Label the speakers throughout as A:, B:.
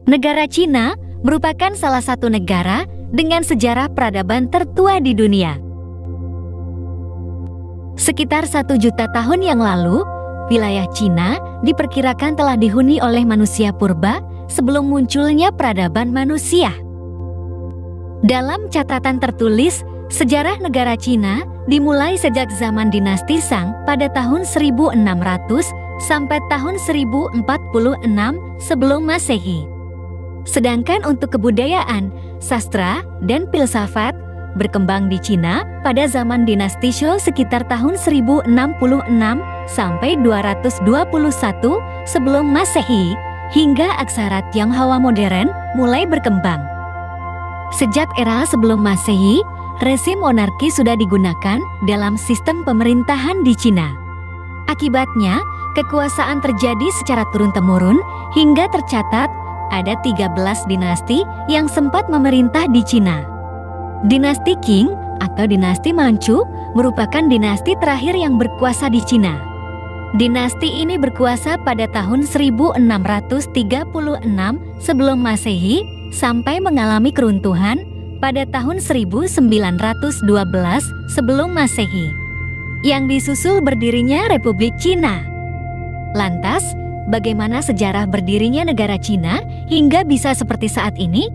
A: Negara Cina merupakan salah satu negara dengan sejarah peradaban tertua di dunia. Sekitar 1 juta tahun yang lalu, wilayah Cina diperkirakan telah dihuni oleh manusia purba sebelum munculnya peradaban manusia. Dalam catatan tertulis, sejarah negara Cina dimulai sejak zaman dinasti Shang pada tahun 1600 sampai tahun 1046 sebelum Masehi. Sedangkan untuk kebudayaan, sastra, dan filsafat berkembang di Cina pada zaman dinasti Shou sekitar tahun 1066 sampai 221 sebelum Masehi, hingga aksara Tionghoa modern mulai berkembang. Sejak era sebelum Masehi, rezim monarki sudah digunakan dalam sistem pemerintahan di Cina. Akibatnya, kekuasaan terjadi secara turun-temurun hingga tercatat ada 13 dinasti yang sempat memerintah di Cina. Dinasti Qing atau dinasti Manchu merupakan dinasti terakhir yang berkuasa di Cina. Dinasti ini berkuasa pada tahun 1636 sebelum Masehi sampai mengalami keruntuhan pada tahun 1912 sebelum Masehi, yang disusul berdirinya Republik Cina. Lantas, bagaimana sejarah berdirinya negara Cina hingga bisa seperti saat ini?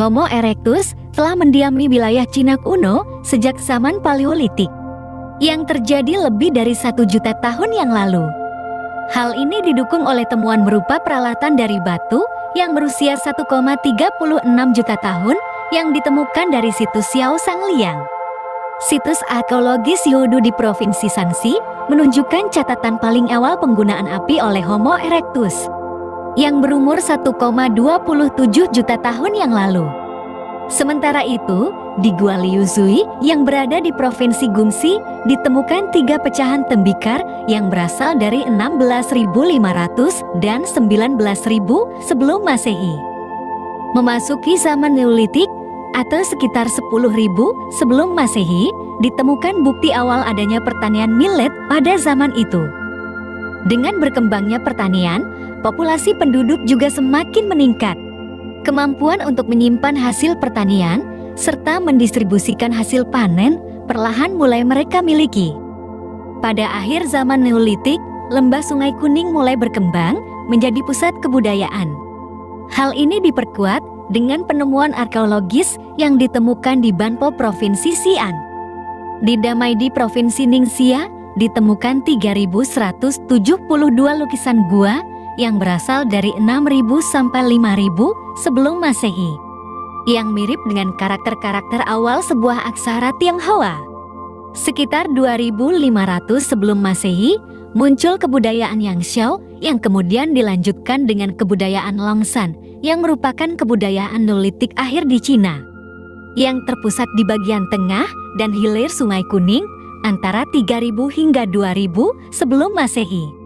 A: Homo erectus telah mendiami wilayah Cina kuno sejak zaman Paleolitik, yang terjadi lebih dari 1 juta tahun yang lalu. Hal ini didukung oleh temuan berupa peralatan dari batu yang berusia 1,36 juta tahun yang ditemukan dari situs Xiao Sangliang. Situs arkeologis Youdu di Provinsi Shanxi menunjukkan catatan paling awal penggunaan api oleh Homo erectus, yang berumur 1,27 juta tahun yang lalu. Sementara itu, di Gua Liuzui yang berada di Provinsi Gumxi ditemukan 3 pecahan tembikar yang berasal dari 16.500 dan 19.000 sebelum Masehi. Memasuki zaman Neolitik atau sekitar 10.000 sebelum Masehi, ditemukan bukti awal adanya pertanian millet pada zaman itu. Dengan berkembangnya pertanian, populasi penduduk juga semakin meningkat. Kemampuan untuk menyimpan hasil pertanian serta mendistribusikan hasil panen perlahan mulai mereka miliki. Pada akhir zaman Neolitik, lembah Sungai Kuning mulai berkembang menjadi pusat kebudayaan. Hal ini diperkuat dengan penemuan arkeologis yang ditemukan di Banpo Provinsi Xi'an. Di Damaidi Provinsi Ningxia ditemukan 3.172 lukisan gua yang berasal dari 6.000 sampai 5.000 sebelum Masehi, yang mirip dengan karakter-karakter awal sebuah aksara Tionghoa. Sekitar 2.500 sebelum Masehi, muncul kebudayaan Yangshao yang kemudian dilanjutkan dengan kebudayaan Longshan yang merupakan kebudayaan Neolitik akhir di Cina, yang terpusat di bagian tengah dan hilir Sungai Kuning antara 3.000 hingga 2.000 sebelum Masehi.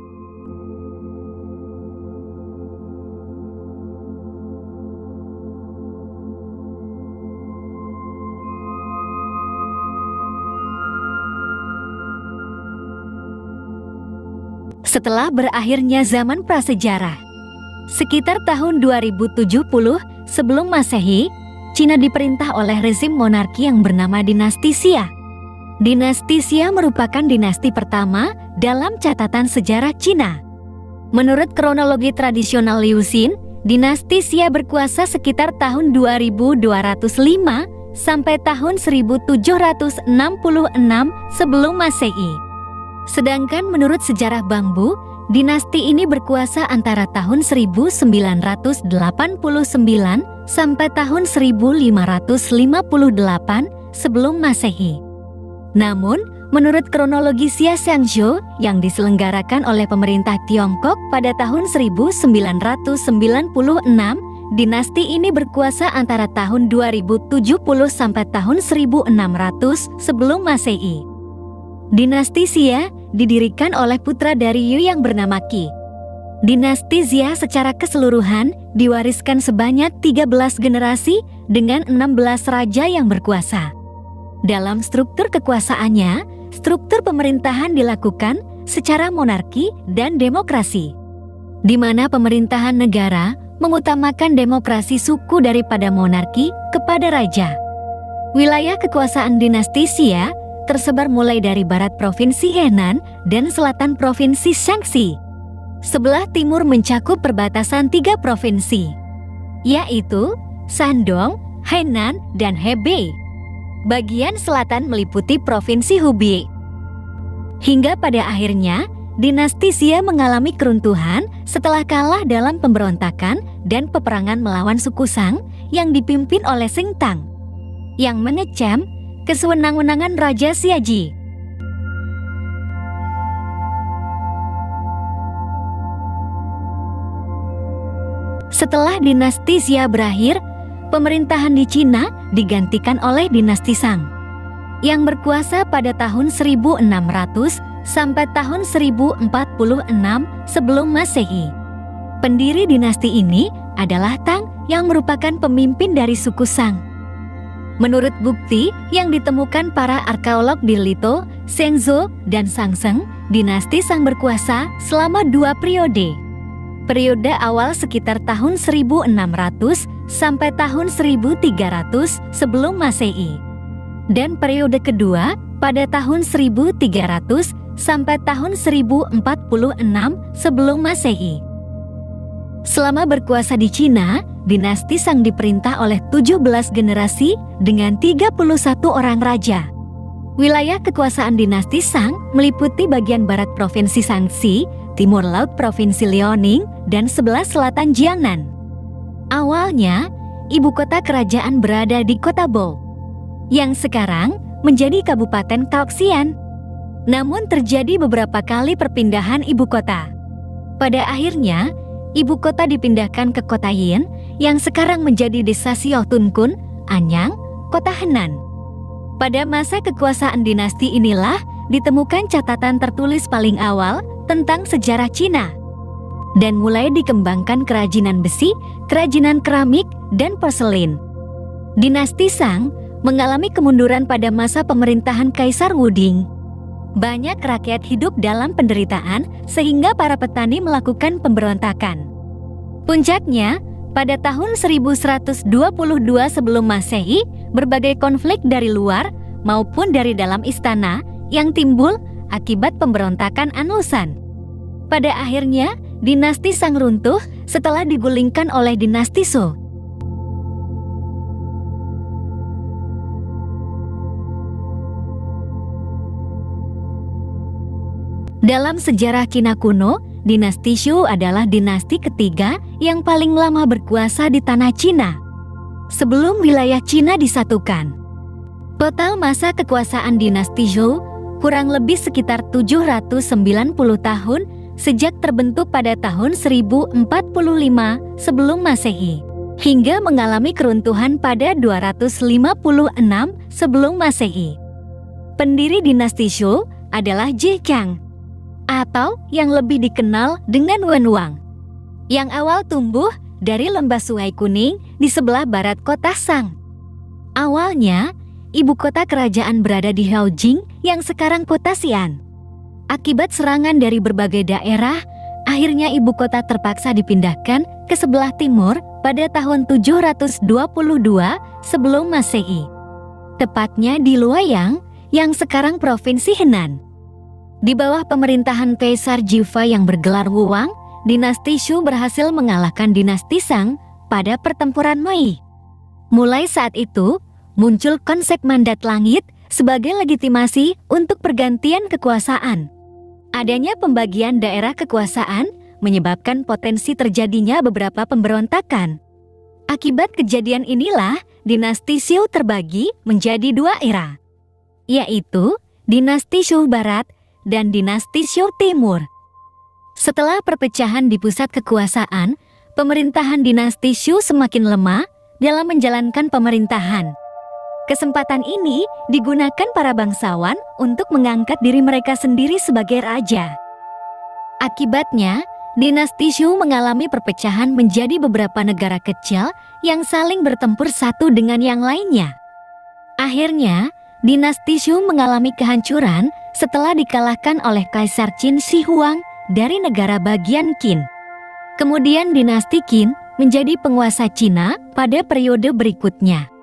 A: Setelah berakhirnya zaman prasejarah, sekitar tahun 2070 sebelum Masehi, Cina diperintah oleh rezim monarki yang bernama dinasti Xia. Dinasti Xia merupakan dinasti pertama dalam catatan sejarah Cina. Menurut kronologi tradisional Liu Xin, dinasti Xia berkuasa sekitar tahun 2205 sampai tahun 1766 sebelum Masehi. Sedangkan menurut sejarah Bangbu, dinasti ini berkuasa antara tahun 1989 sampai tahun 1558 sebelum Masehi. Namun, menurut kronologi Xia Xiangzhou yang diselenggarakan oleh pemerintah Tiongkok pada tahun 1996, dinasti ini berkuasa antara tahun 2070 sampai tahun 1600 sebelum Masehi. Dinasti Xia didirikan oleh putra dari Yu yang bernama Qi. Dinasti Xia secara keseluruhan diwariskan sebanyak 13 generasi dengan 16 raja yang berkuasa. Dalam struktur kekuasaannya, struktur pemerintahan dilakukan secara monarki dan demokrasi, di mana pemerintahan negara mengutamakan demokrasi suku daripada monarki kepada raja. Wilayah kekuasaan dinasti Xia tersebar mulai dari barat Provinsi Henan dan selatan Provinsi Shaanxi. Sebelah timur mencakup perbatasan 3 provinsi, yaitu Shandong, Henan, dan Hebei. Bagian selatan meliputi Provinsi Hubei. Hingga pada akhirnya, dinasti Xia mengalami keruntuhan setelah kalah dalam pemberontakan dan peperangan melawan suku Shang yang dipimpin oleh Sing Tang, yang mengecam kesewenang-wenangan Raja Xiaji. Setelah dinasti Xia berakhir, pemerintahan di Cina digantikan oleh dinasti Shang, yang berkuasa pada tahun 1600 sampai tahun 1046 sebelum Masehi. Pendiri dinasti ini adalah Tang yang merupakan pemimpin dari suku Shang. Menurut bukti yang ditemukan para arkeolog di Lito, Shenzhou, dan Shangsheng, dinasti Shang berkuasa selama 2 periode. Periode awal sekitar tahun 1600 sampai tahun 1300 sebelum Masehi. Dan periode kedua pada tahun 1300 sampai tahun 1046 sebelum Masehi. Selama berkuasa di Cina, dinasti Shang diperintah oleh 17 generasi dengan 31 orang raja. Wilayah kekuasaan dinasti Shang meliputi bagian barat Provinsi Shaanxi, timur laut Provinsi Liaoning, dan sebelah selatan Jiangnan. Awalnya, ibu kota kerajaan berada di kota Bo, yang sekarang menjadi Kabupaten Kaohsian. Namun terjadi beberapa kali perpindahan ibu kota. Pada akhirnya, ibu kota dipindahkan ke kota Yin, yang sekarang menjadi desa Xiaotunkun, Anyang, kota Henan. Pada masa kekuasaan dinasti inilah ditemukan catatan tertulis paling awal tentang sejarah Cina. Dan mulai dikembangkan kerajinan besi, kerajinan keramik, dan porselin. Dinasti Shang mengalami kemunduran pada masa pemerintahan Kaisar Wuding. Banyak rakyat hidup dalam penderitaan sehingga para petani melakukan pemberontakan. Puncaknya, pada tahun 1122 sebelum Masehi, berbagai konflik dari luar maupun dari dalam istana yang timbul akibat pemberontakan Anusan. Pada akhirnya, dinasti Shang runtuh setelah digulingkan oleh dinasti Zhou. Dalam sejarah Cina kuno, dinasti Zhou adalah dinasti ketiga yang paling lama berkuasa di tanah Cina sebelum wilayah Cina disatukan. Total masa kekuasaan dinasti Zhou kurang lebih sekitar 790 tahun sejak terbentuk pada tahun 1045 sebelum Masehi, hingga mengalami keruntuhan pada 256 sebelum Masehi. Pendiri dinasti Zhou adalah Zhiqiang, atau yang lebih dikenal dengan Wenwang, yang awal tumbuh dari lembah Sungai Kuning di sebelah barat kota Shang. Awalnya, ibu kota kerajaan berada di Haojing yang sekarang kota Xi'an. Akibat serangan dari berbagai daerah, akhirnya ibu kota terpaksa dipindahkan ke sebelah timur pada tahun 722 sebelum Masehi. Tepatnya di Luoyang, yang sekarang Provinsi Henan. Di bawah pemerintahan Kaisar Jifa yang bergelar Wuwang, dinasti Zhou berhasil mengalahkan dinasti Shang pada pertempuran Mei. Mulai saat itu, muncul konsep mandat langit sebagai legitimasi untuk pergantian kekuasaan. Adanya pembagian daerah kekuasaan menyebabkan potensi terjadinya beberapa pemberontakan. Akibat kejadian inilah, dinasti Zhou terbagi menjadi 2 era, yaitu dinasti Zhou Barat dan dinasti Zhou Timur. Setelah perpecahan di pusat kekuasaan, pemerintahan dinasti Zhou semakin lemah dalam menjalankan pemerintahan. Kesempatan ini digunakan para bangsawan untuk mengangkat diri mereka sendiri sebagai raja. Akibatnya, Dinasti Shu mengalami perpecahan menjadi beberapa negara kecil yang saling bertempur satu dengan yang lainnya. Akhirnya, dinasti Shu mengalami kehancuran setelah dikalahkan oleh Kaisar Qin Shi Huang dari negara bagian Qin. Kemudian dinasti Qin menjadi penguasa Cina pada periode berikutnya.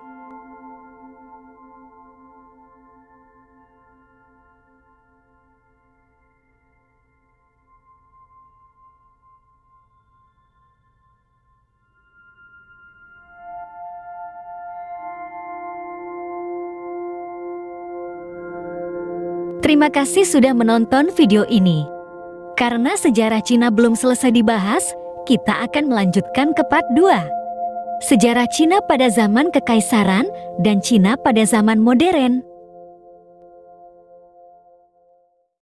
A: Terima kasih sudah menonton video ini. Karena sejarah Cina belum selesai dibahas, kita akan melanjutkan ke part 2. Sejarah Cina pada zaman Kekaisaran dan Cina pada zaman modern.